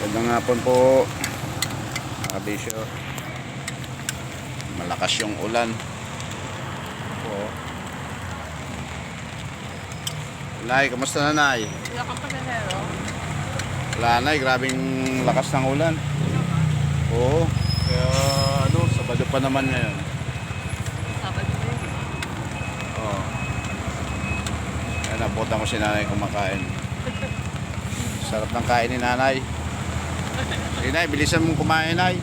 Magandang hapon po, mga kabisyo. Malakas yung ulan po. Nay, kamusta na, Nay? Wala kang pasahero? Wala, Nay, grabing lakas ng ulan. Oo, kaya Sabado pa naman ngayon. Sabado ba yun? Oo. Kaya nabutan ko si Nanay kumakain. Sarap ng kain ni Nanay. Sige, Nay, bilisan mong kumain, Nay.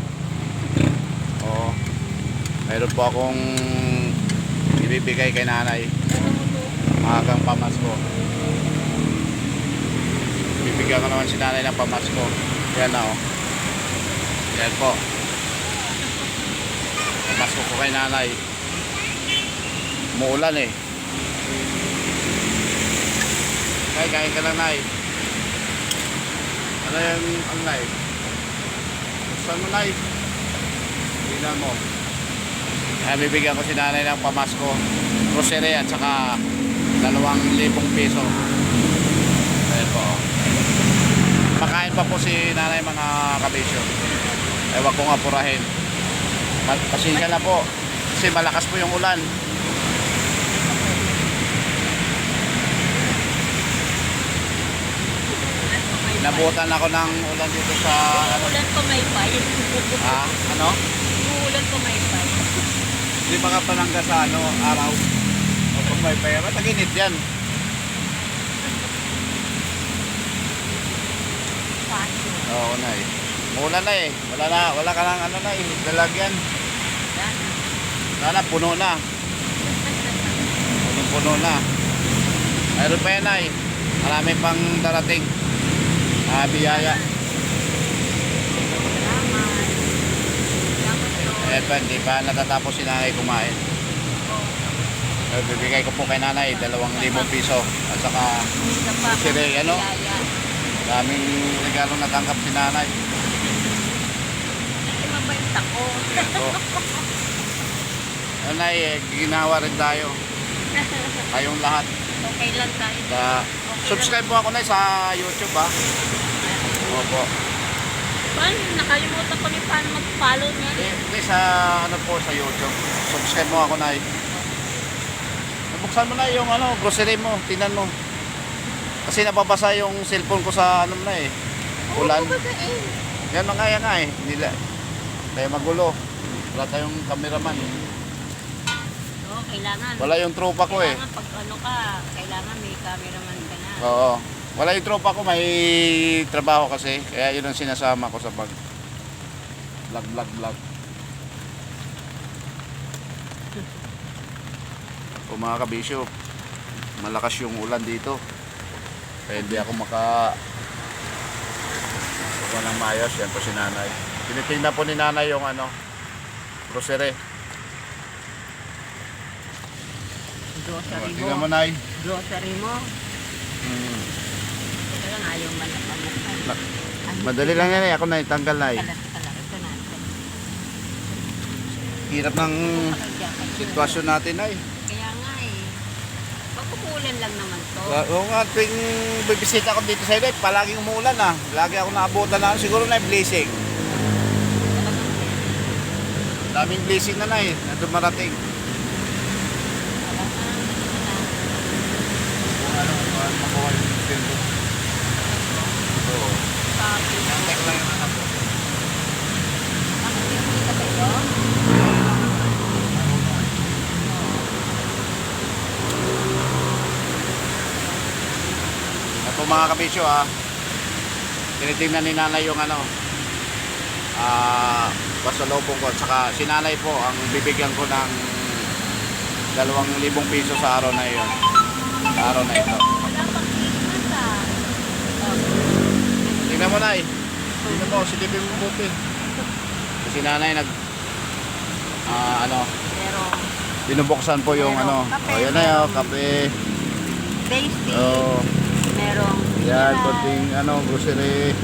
Oo. Mayroon po akong ibibigay kay Nanay. Maagang pamasko. Bibigyan ko naman si Nanay ng pamasko. Yan na, oh. Yan po. Pamasko ko kay Nanay. Umuulan eh. Kain ka lang, Nay. Ano yung Nay? Saan mo, Nay? Tingnan mo. Kaya bibigyan ko si Nanay ng pamasko, grocery at saka 2,000 piso. Ayan po. Makain pa po si Nanay, mga kabisyo. Ewan ko nga purahin. Pasensya na po kasi malakas po yung ulan. Nabutan ako ng ulan dito sa Umuulan pa may fire. ano? Umuulan pa may fire. Hindi baka palangga sa araw. O kung may pera, taginit yan. Fire. Oo, Nay. Mula na eh. Wala ka lang lalagyan. Yan. Sana puno na. Puno na. Mayroon pa yan, Nay. Marami pang darating. Biyaya. Salamat. Salamat po. Ayan pa, hindi pa natatapos si Nanay kumain. Bibigay ko po kay Nanay 2,000 piso. At saka Isa pa. Grocery, ano? Yaya. daming regalo natanggap si Nanay. Kasi mabait ako. Ayan po. Nanay, ginawa rin tayo. Kayong lahat. Okay lang tayo. Subscribe po ako, Nay, sa YouTube, ha. Opo. Paano? Nakalimutan ko rin paano mag-follow niya. Hindi, sa sa YouTube. Subscribe mo ako, Nay. Buksan mo na yung grocery mo, tingnan mo. Kasi nababasa yung cellphone ko sa na eh. Ulan. Yan na nga eh. Nila. Kaya magulo. Wala tayong cameraman eh. Oo, kailangan. Wala yung tropa ko eh. Kailangan pag kailangan may cameraman ka na. Oo. Wala yung tropa ko, may trabaho kasi. Kaya yun ang sinasama ko sa vlog. O mga kabisyo, malakas yung ulan dito. Kaya hindi ako maka ng maayos. Yan po si Nanay. Tinitingnan po ni Nanay yung grocery. Grocery mo. Tingnan mo, Nay. Grocery mo. Ito lang ayaw man na pamukan. Madali lang yan eh. Ako na itanggal, Nay. Ito na. Hirap ng sitwasyon natin, Nay. Kaya nga eh. Pagkukulan lang naman to. Oo nga, tuwing bibisita ko dito sa iyo, palaging umuulan ah. Lagi ako naabutan na, siguro na blessing. Daming blessing na na dumarating. Makuha yung silbo. Oo. Tek lang yung anak ko. Ito mga kabisyo tinitingnan ni Nanay yung pasalubong ko. At saka si Nanay po ang bibigyan ko ng 2,000 piso sa araw na yun. Sa araw na ito. Wala pang Christmas ah. Tingnan mo, Nay. Tingnan mo, silipin mo buti. Si Nanay Pero binubuksan po yung Kape. yan na yung kape. tasty. Merong Yan, konting grocery.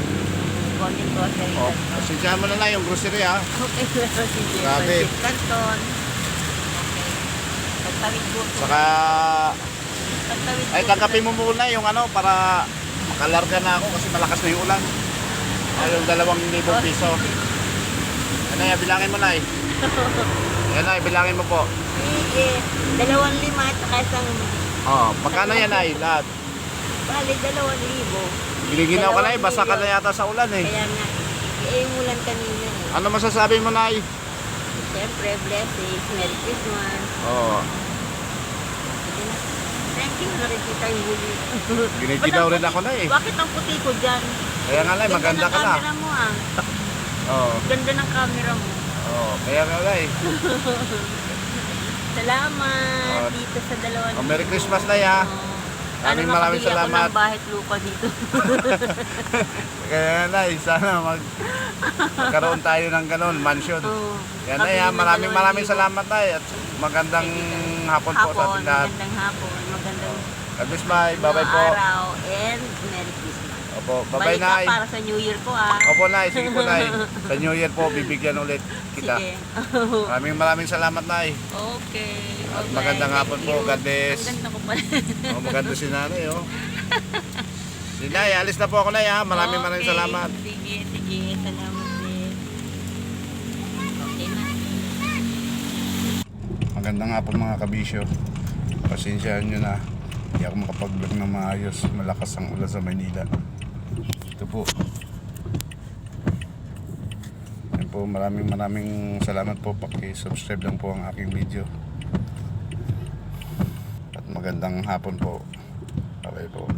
konting grocery. Pasensyahan mo na lang yung grocery ha. Okay, meron si Jay. Grabe. Karton. Okay. Pagtawid po. Saka, Pagtawid po. ay tanggapin mo muna yung para makalarga na ako kasi malakas na yung ulan. Ay, yung 2,000 piso. Ano yan, bilangin mo na eh. Yan na, bilangin mo po. Sige, 2,500 at saka isang, Oh, magkano yan ay lahat? bali 2,000. Giliginaw ka na eh, basa ka na yata sa ulan eh. Kaya nga, yung ulan kanina eh. Ano masasabi mo na eh? Siyempre, blessings, Merry Christmas. Oh, Sige na. Thank you na rin kita yung huli. giniginaw rin ako na eh. Bakit ang puti ko dyan? Kaya nga lang, maganda ng ka na. camera mo ah. Oh, Ganda ng camera mo. oh, kaya nga lang eh. Salamat Oh. dito sa 2,000. Oh, Merry Christmas na ya. Maraming Maraming salamat. Ako ng bahay lupa dito. Kaya nga eh, sana magkaroon tayo ng ganun, mansion. Oo. Yan na yan, maraming salamat na at magandang hapon po sa ating lahat. Magandang hapon. Magandang God bless, bye. Bye-bye po. araw and Merry Christmas. Opo, bye-bye Balik ka Nay. para sa New Year ko ah. Opo Nay, sige po Nay. Sa New Year po, bibigyan ulit kita. Sige. Maraming salamat Nay. Okay. At Bye-bye. magandang Thank hapon po, you. God bless. Ang ganda ko pala. Oh, maganda si Nanay oh. Si Nay, alis na po ako Nay ha. Maraming Okay. salamat. Sige. Salamat din. Okay na. Magandang hapon mga kabisyo. Pasensyahan nyo na. Hindi ako makapag-vlog na maayos. Malakas ang ulan sa Maynila. Ito po. Yan po, maraming salamat po. Paki-subscribe lang po ang aking video. At magandang hapon po. Bye-bye po.